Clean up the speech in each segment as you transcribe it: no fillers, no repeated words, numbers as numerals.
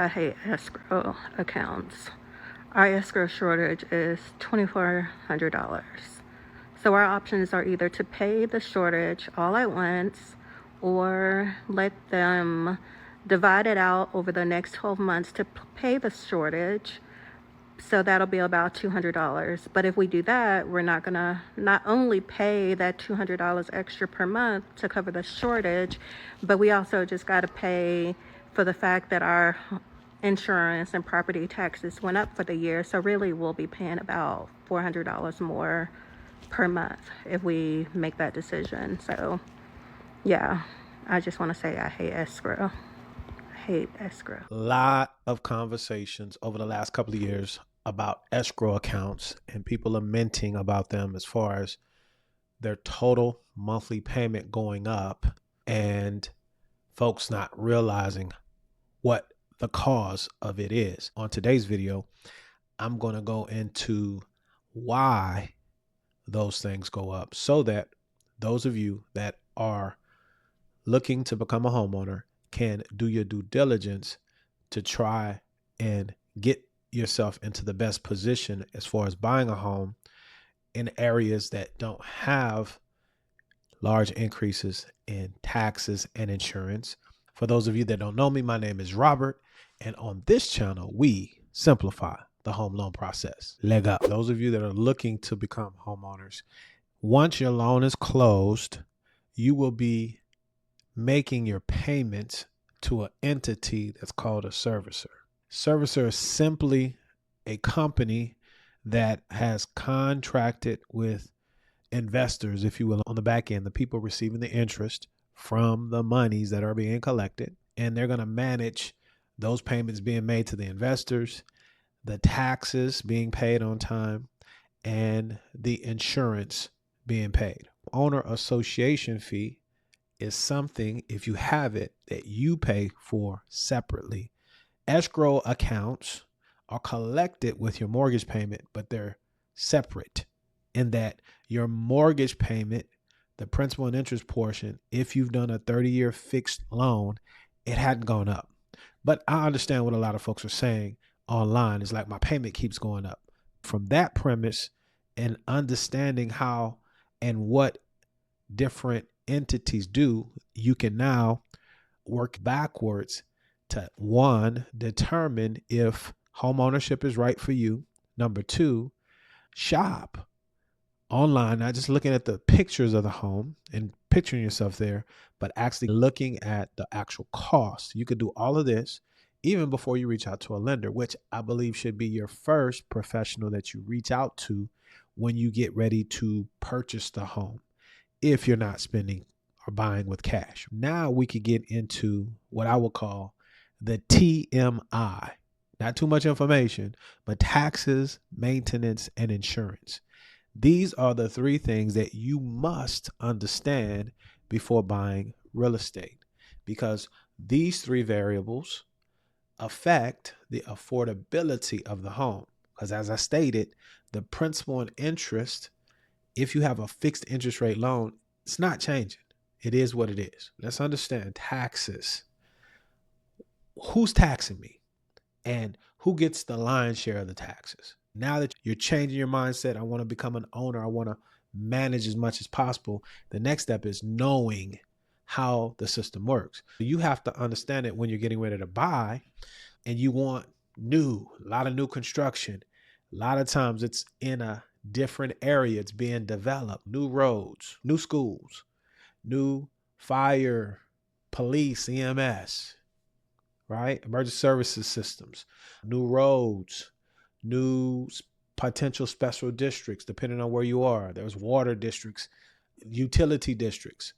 I hate escrow accounts. Our escrow shortage is $2,400. So our options are either to pay the shortage all at once or let them divide it out over the next 12 months to pay the shortage. So that'll be about $200. But if we do that, we're not gonna not only pay that $200 extra per month to cover the shortage, but we also just gotta pay for the fact that our insurance and property taxes went up for the year. So really we'll be paying about $400 more per month if we make that decision. So yeah, I just wanna say I hate escrow. I hate escrow. A lot of conversations over the last couple of years about escrow accounts and people lamenting about them as far as their total monthly payment going up and folks not realizing what the cause of it is. On today's video, I'm going to go into why those things go up so that those of you that are looking to become a homeowner can do your due diligence to try and get yourself into the best position as far as buying a home in areas that don't have large increases in taxes and insurance. For those of you that don't know me, my name is Robert, and on this channel, we simplify the home loan process. Leg up. Those of you that are looking to become homeowners, once your loan is closed, you will be making your payments to an entity that's called a servicer. Servicer is simply a company that has contracted with investors, if you will, on the back end, the people receiving the interest from the monies that are being collected. And they're going to manage those payments being made to the investors, the taxes being paid on time, and the insurance being paid. Owner association fee is something, if you have it, that you pay for separately. Escrow accounts are collected with your mortgage payment, but they're separate in that your mortgage payment, the principal and interest portion, if you've done a 30-year fixed loan, it hadn't gone up. But I understand what a lot of folks are saying online. It's like my payment keeps going up. From that premise and understanding how and what different entities do, you can now work backwards to, one, determine if home ownership is right for you. Number two, shop online, not just looking at the pictures of the home and picturing yourself there, but actually looking at the actual cost. You could do all of this even before you reach out to a lender, which I believe should be your first professional that you reach out to when you get ready to purchase the home, if you're not spending or buying with cash. Now we could get into what I would call the TMI. Not too much information, but taxes, maintenance, and insurance. These are the three things that you must understand before buying real estate, because these three variables affect the affordability of the home. Because as I stated, the principal and interest, if you have a fixed interest rate loan, it's not changing. It is what it is. Let's understand taxes. Who's taxing me? And who gets the lion's share of the taxes? Now that you're changing your mindset, I want to become an owner, I want to manage as much as possible. The next step is knowing how the system works. You have to understand it when you're getting ready to buy and you want a lot of new construction. A lot of times it's in a different area. It's being developed, new roads, new schools, new fire, police, EMS, right? Emergency services systems, new roads, new potential special districts, depending on where you are. There's water districts, utility districts,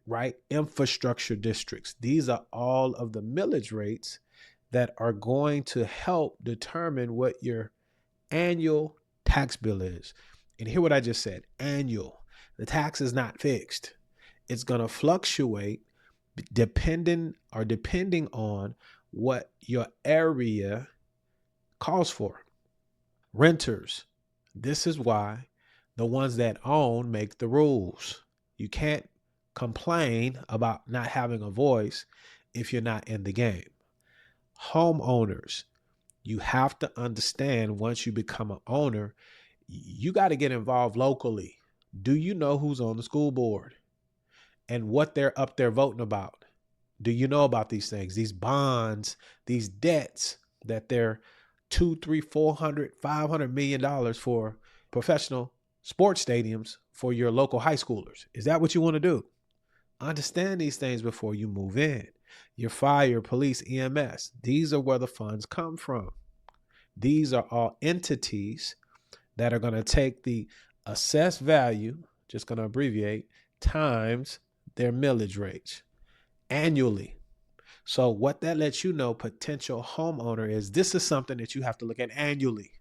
right? Infrastructure districts. These are all of the millage rates that are going to help determine what your annual tax bill is. And hear what I just said, annual. The tax is not fixed. It's going to fluctuate depending on what your area calls for. Renters, this is why the ones that own make the rules. You can't complain about not having a voice if you're not in the game. Homeowners, you have to understand once you become an owner, you got to get involved locally. Do you know who's on the school board and what they're up there voting about? Do you know about these things, these bonds, these debts that they're 200, 300, 400, $500 million for professional sports stadiums for your local high schoolers? Is that what you want to do? Understand these things before you move in. Your fire, police, EMS, these are where the funds come from. These are all entities that are going to take the assessed value, just going to abbreviate, times their millage rates annually. So what that lets you know, potential homeowner, is this is something that you have to look at annually.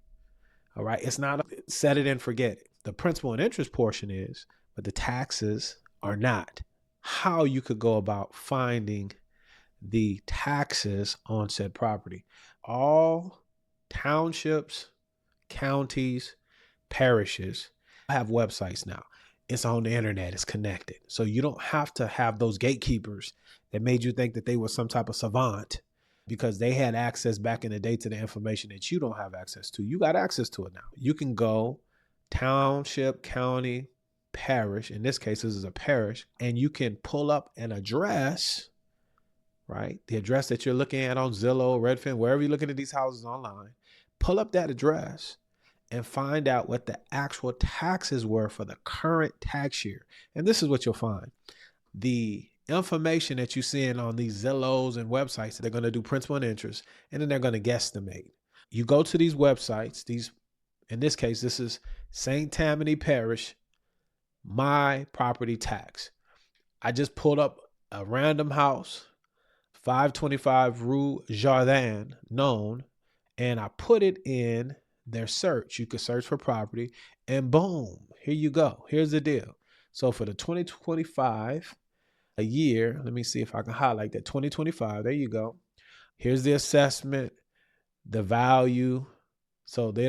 All right. It's not a set it and forget it. The principal and interest portion is, but the taxes are not. How you could go about finding the taxes on said property. All townships, counties, parishes have websites now. It's on the internet, it's connected. So you don't have to have those gatekeepers that made you think that they were some type of savant because they had access back in the day to the information that you don't have access to. You got access to it now. You can go township, county, parish. In this case, this is a parish, and you can pull up an address, right? The address that you're looking at on Zillow, Redfin, wherever you're looking at these houses online, pull up that address and find out what the actual taxes were for the current tax year. And this is what you'll find. The information that you're seeing on these Zillows and websites, they're going to do principal and interest, and then they're going to guesstimate. You go to these websites, in this case, this is St. Tammany Parish, my property tax. I just pulled up a random house, 525 Rue Jardin, known, and I put it in their search. You could search for property, and boom, here you go. Here's the deal. So for the 2025 a year, let me see if I can highlight that 2025. There you go. Here's the assessment, the value. So the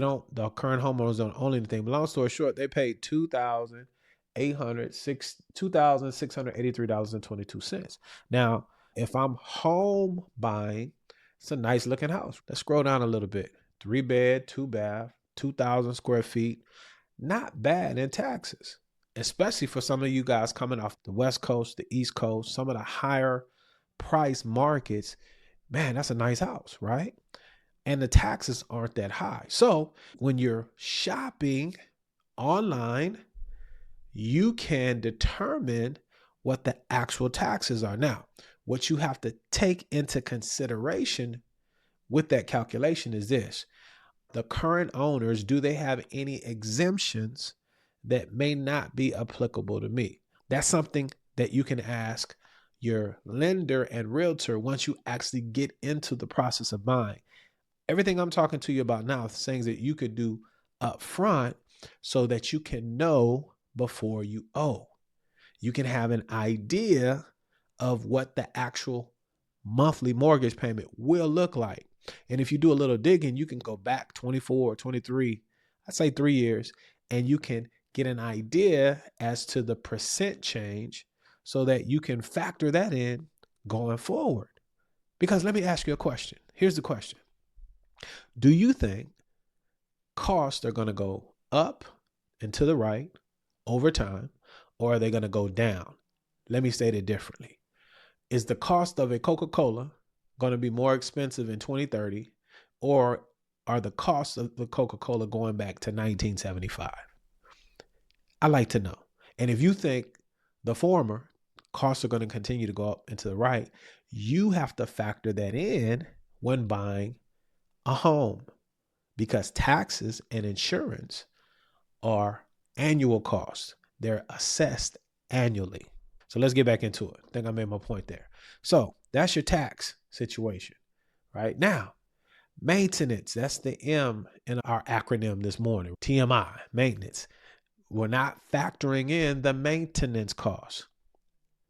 current homeowners don't own anything. But long story short, they paid $2,683.22. Now, if I'm home buying, it's a nice looking house. Let's scroll down a little bit. 3-bed, 2-bath, 2,000 square feet. Not bad in taxes, especially for some of you guys coming off the West Coast, the East Coast, some of the higher price markets. Man, that's a nice house, right? And the taxes aren't that high. So when you're shopping online, you can determine what the actual taxes are. Now, what you have to take into consideration with that calculation is this. The current owners, do they have any exemptions that may not be applicable to me? That's something that you can ask your lender and realtor once you actually get into the process of buying. Everything I'm talking to you about now is things that you could do up front so that you can know before you owe. You can have an idea of what the actual monthly mortgage payment will look like. And if you do a little digging, you can go back 24 or 23, I'd say 3 years, and you can get an idea as to the percent change so that you can factor that in going forward. Because let me ask you a question. Here's the question. Do you think costs are going to go up and to the right over time, or are they going to go down? Let me state it differently. Is the cost of a Coca-Cola going to be more expensive in 2030, or are the costs of the Coca-Cola going back to 1975? I like to know. And if you think the former, costs are going to continue to go up and to the right, you have to factor that in when buying a home, because taxes and insurance are annual costs. They're assessed annually. So let's get back into it. I think I made my point there. So that's your tax situation, right? Now, maintenance, that's the M in our acronym this morning, TMI, maintenance. We're not factoring in the maintenance costs.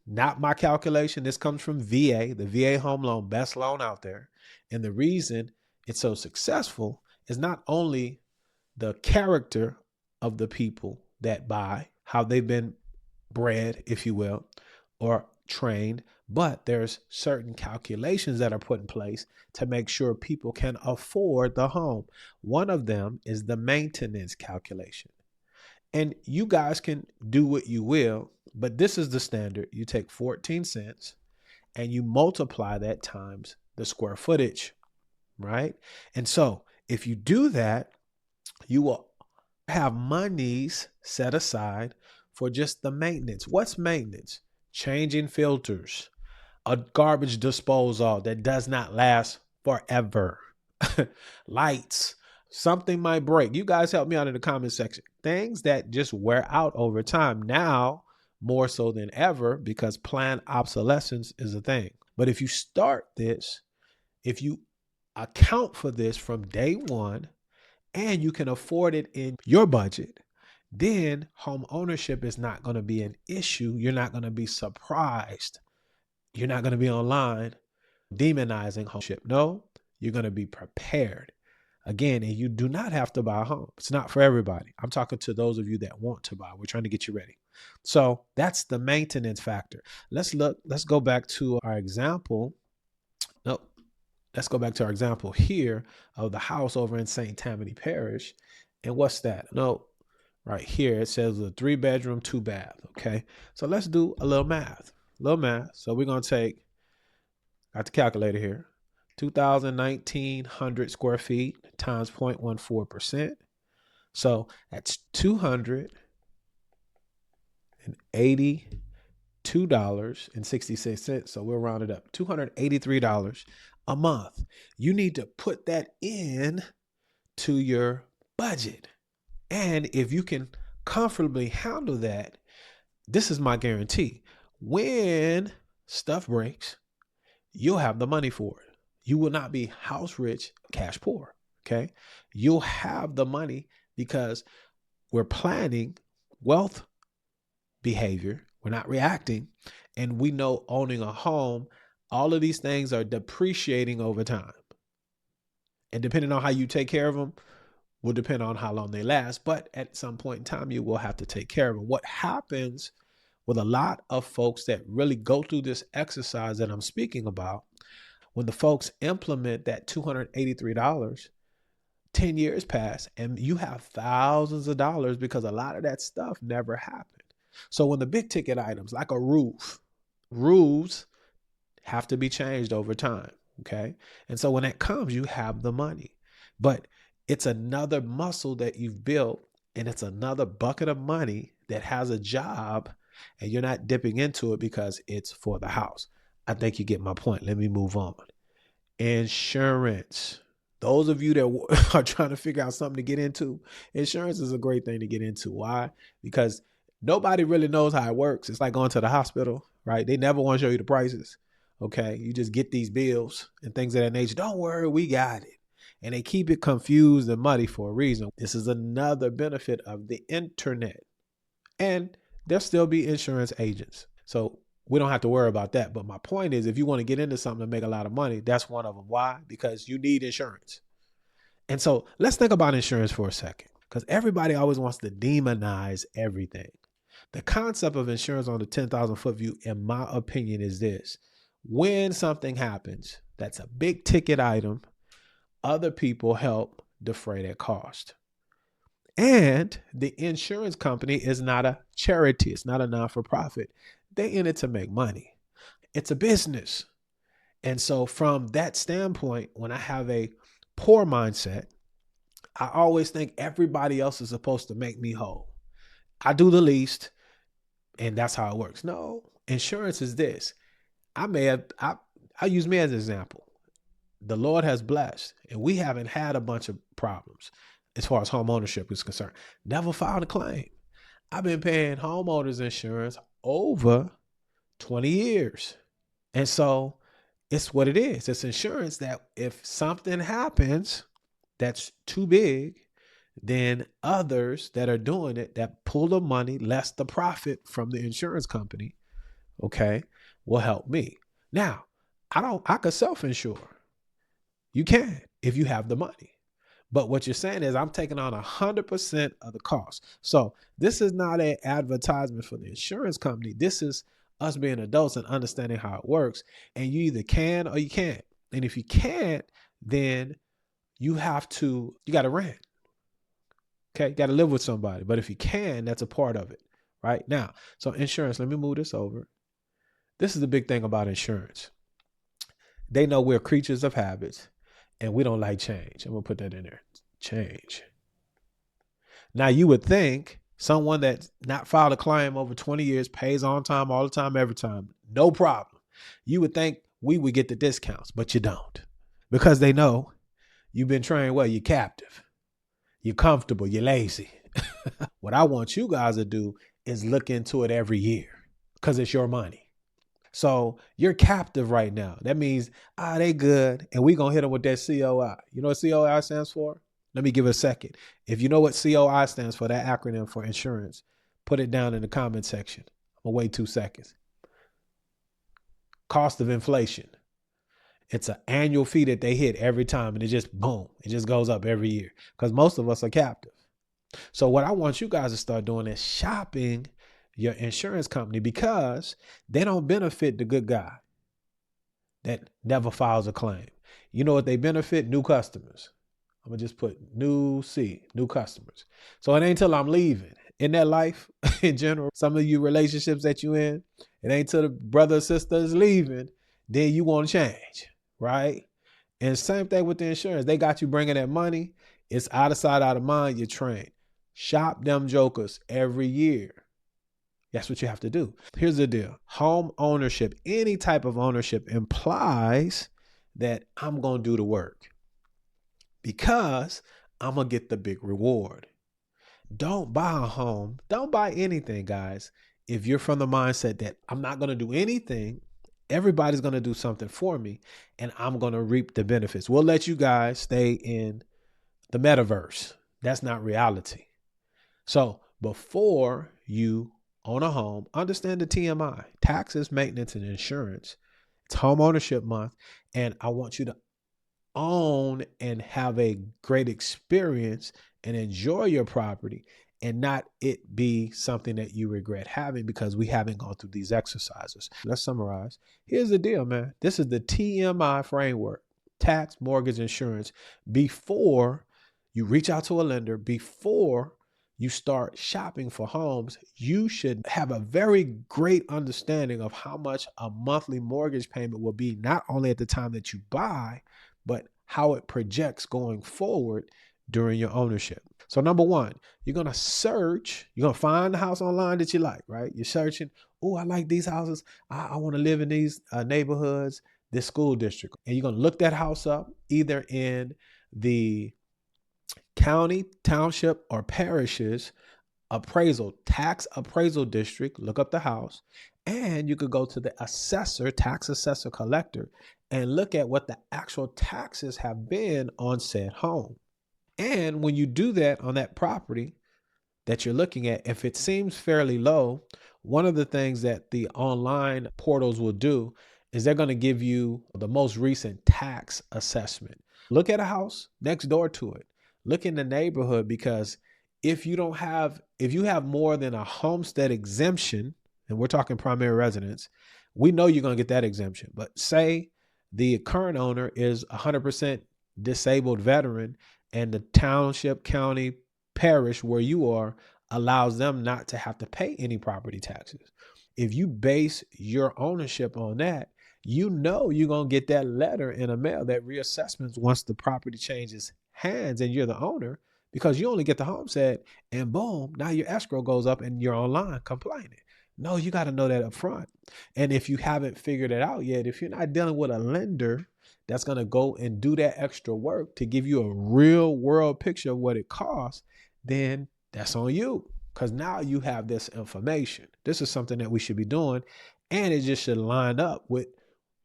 Not my calculation. This comes from VA, the VA home loan, best loan out there. And the reason it's so successful is not only the character of the people that buy, how they've been bred, if you will, or trained, but there's certain calculations that are put in place to make sure people can afford the home. One of them is the maintenance calculation. And you guys can do what you will, but this is the standard. You take 14 cents and you multiply that times the square footage, right? And so if you do that, you will have monies set aside for just the maintenance. What's maintenance? Changing filters, a garbage disposal that does not last forever, lights, something might break. You guys help me out in the comment section. Things that just wear out over time now, more so than ever, because planned obsolescence is a thing. But if you start this, if you account for this from day one, and you can afford it in your budget, then home ownership is not going to be an issue. You're not going to be surprised. You're not going to be online demonizing homeownership. No, you're going to be prepared. Again, and you do not have to buy a home. It's not for everybody. I'm talking to those of you that want to buy. We're trying to get you ready. So that's the maintenance factor. Let's go back to our example. No, let's go back to our example here of the house over in St. Tammany Parish. And what's that? No, right here it says a 3-bedroom, 2-bath. Okay. So let's do a little math. So we're going to got the calculator here, 2,1900 square feet times 0.14%. So that's $282.66. So we'll round it up, $283 a month. You need to put that in to your budget. And if you can comfortably handle that, this is my guarantee. When stuff breaks, you'll have the money for it. You will not be house rich, cash poor. Okay. You'll have the money because we're planning wealth behavior. We're not reacting. And we know owning a home, all of these things are depreciating over time. And depending on how you take care of them will depend on how long they last. But at some point in time, you will have to take care of them. What happens with a lot of folks that really go through this exercise that I'm speaking about, when the folks implement that $283, 10 years pass and you have thousands of dollars because a lot of that stuff never happened. So when the big ticket items like a roof, roofs have to be changed over time. Okay. And so when that comes, you have the money, but it's another muscle that you've built and it's another bucket of money that has a job and you're not dipping into it because it's for the house. I think you get my point. Let me move on. Insurance. Those of you that are trying to figure out something to get into, insurance is a great thing to get into. Why? Because nobody really knows how it works. It's like going to the hospital, right? They never want to show you the prices. Okay. You just get these bills and things of that nature. Don't worry, we got it. And they keep it confused and muddy for a reason. This is another benefit of the internet. And there'll still be insurance agents. So we don't have to worry about that. But my point is, if you want to get into something to make a lot of money, that's one of them. Why? Because you need insurance. And so let's think about insurance for a second, because everybody always wants to demonize everything. The concept of insurance on the 10,000 foot view, in my opinion, is this. When something happens, that's a big ticket item, other people help defray that cost. And the insurance company is not a charity. It's not a non-for-profit. They in it to make money. It's a business. And so from that standpoint, when I have a poor mindset, I always think everybody else is supposed to make me whole. I do the least, and that's how it works. No, insurance is this. I use me as an example. The Lord has blessed, and we haven't had a bunch of problems as far as home ownership is concerned. Never filed a claim. I've been paying homeowners insurance over 20 years. And so it's what it is. It's insurance that if something happens that's too big, then others that are doing it, that pull the money less the profit from the insurance company, okay, will help me. Now, I could self-insure. You can if you have the money. But what you're saying is I'm taking on 100% of the cost. So this is not an advertisement for the insurance company. This is us being adults and understanding how it works. And you either can or you can't. And if you can't, then you got to rent. Okay. You got to live with somebody. But if you can, that's a part of it. Right now. So insurance, let me move this over. This is the big thing about insurance. They know we're creatures of habits and we don't like change. I'm going to put that in there. Change. Now you would think someone that's not filed a claim over 20 years, pays on time, all the time, every time, no problem. You would think we would get the discounts, but you don't. Because they know you've been trained well, you're captive, you're comfortable, you're lazy. What I want you guys to do is look into it every year because it's your money. So you're captive right now. That means, they good. And we're going to hit them with that COI. You know what COI stands for? Let me give it a second. If you know what COI stands for, that acronym for insurance, put it down in the comment section. I'm going to wait 2 seconds. Cost of inflation. It's an annual fee that they hit every time, and it just boom. It just goes up every year because most of us are captive. So what I want you guys to start doing is shopping your insurance company because they don't benefit the good guy that never files a claim. You know what they benefit? New customers. I'm going to just put new customers. So it ain't till I'm leaving. In that life, in general, some of you relationships that you in, it ain't till the brother or sister is leaving, then you want to change, right? And same thing with the insurance. They got you bringing that money. It's out of sight, out of mind. You're trained. Shop them jokers every year. That's what you have to do. Here's the deal. Home ownership, any type of ownership implies that I'm going to do the work because I'm going to get the big reward. Don't buy a home. Don't buy anything, guys. If you're from the mindset that I'm not going to do anything, everybody's going to do something for me and I'm going to reap the benefits. We'll let you guys stay in the metaverse. That's not reality. So before you own a home, understand the TMI, taxes, maintenance, and insurance. It's home ownership month. And I want you to own and have a great experience and enjoy your property and not it be something that you regret having because we haven't gone through these exercises. Let's summarize. Here's the deal, man. This is the TMI framework, tax, mortgage, insurance. Before you reach out to a lender, before you start shopping for homes, you should have a very great understanding of how much a monthly mortgage payment will be, not only at the time that you buy, but how it projects going forward during your ownership. So number one, you're going to search, you're going to find the house online that you like, right? You're searching, I like these houses. I want to live in these neighborhoods, this school district. And you're going to look that house up either in the county, township, or parishes tax appraisal district, look up the house, and you could go to the assessor, tax assessor collector, and look at what the actual taxes have been on said home. And when you do that on that property that you're looking at, if it seems fairly low, one of the things that the online portals will do is they're going to give you the most recent tax assessment. Look at a house next door to it. Look in the neighborhood, because if you have more than a homestead exemption, and we're talking primary residence, we know you're going to get that exemption. But say the current owner is 100% disabled veteran and the township, county, parish where you are allows them not to have to pay any property taxes. If you base your ownership on that, you know you're going to get that letter in the mail, that reassessments once the property changes hands and you're the owner, because you only get the homestead and boom, now your escrow goes up and you're online complaining. No, you got to know that up front. And if you haven't figured it out yet, if you're not dealing with a lender that's going to go and do that extra work to give you a real world picture of what it costs, then that's on you, because now you have this information. This is something that we should be doing, and it just should line up with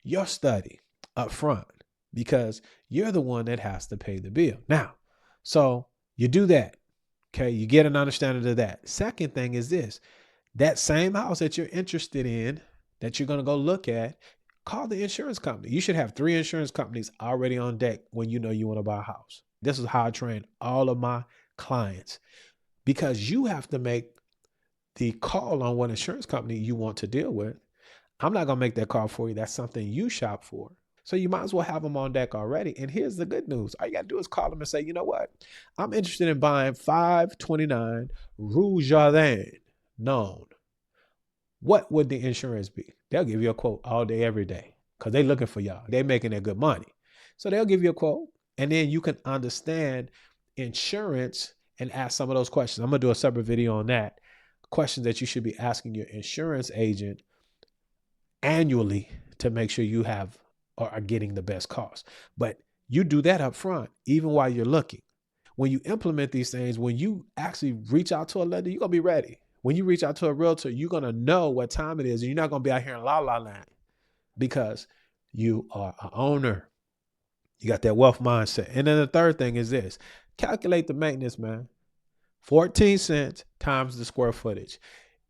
your study up front, because you're the one that has to pay the bill. Now, so you do that. Okay. You get an understanding of that. Second thing is this, that same house that you're interested in, that you're going to go look at, call the insurance company. You should have 3 insurance companies already on deck when you know you want to buy a house. This is how I train all of my clients, because you have to make the call on what insurance company you want to deal with. I'm not going to make that call for you. That's something you shop for. So you might as well have them on deck already. And here's the good news. All you got to do is call them and say, you know what? I'm interested in buying 529 Rue Jardin known. What would the insurance be? They'll give you a quote all day, every day, because they're looking for y'all. They're making their good money. So they'll give you a quote, and then you can understand insurance and ask some of those questions. I'm going to do a separate video on that. Questions that you should be asking your insurance agent annually to make sure you have or are getting the best cost. But you do that up front, even while you're looking. When you implement these things, when you actually reach out to a lender, you're going to be ready. When you reach out to a realtor, you're going to know what time it is, and you're not going to be out here in la la land because you are an owner. You got that wealth mindset. And then the third thing is this: calculate the maintenance, man. 14 cents times the square footage.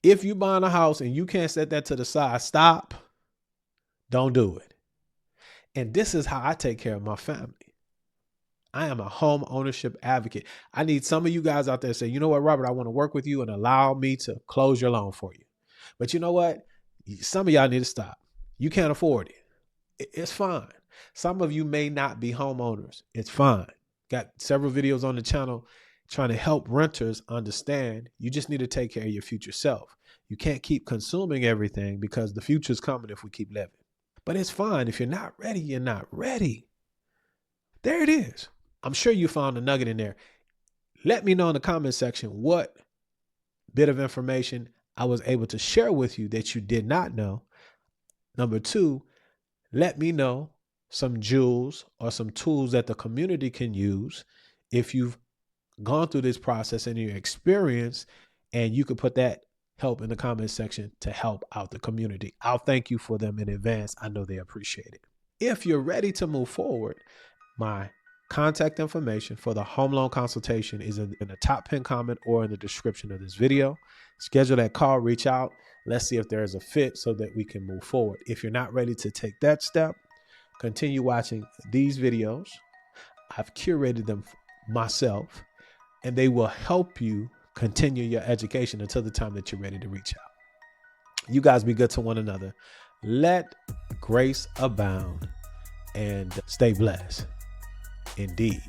If you buying a house and you can't set that to the side, stop. Don't do it. And this is how I take care of my family. I am a home ownership advocate. I need some of you guys out there to say, you know what, Robert, I want to work with you and allow me to close your loan for you. But you know what? Some of y'all need to stop. You can't afford it. It's fine. Some of you may not be homeowners. It's fine. Got several videos on the channel trying to help renters understand you just need to take care of your future self. You can't keep consuming everything because the future's coming if we keep living. But it's fine. If you're not ready, you're not ready. There it is. I'm sure you found a nugget in there. Let me know in the comment section what bit of information I was able to share with you that you did not know. Number two, let me know some jewels or some tools that the community can use if you've gone through this process and your experience, and you could put that help in the comment section to help out the community. I'll thank you for them in advance. I know they appreciate it. If you're ready to move forward, my contact information for the home loan consultation is in the top pinned comment or in the description of this video. Schedule that call, reach out. Let's see if there is a fit so that we can move forward. If you're not ready to take that step, continue watching these videos. I've curated them myself, and they will help you continue your education until the time that you're ready to reach out. You guys be good to one another. Let grace abound and stay blessed. Indeed.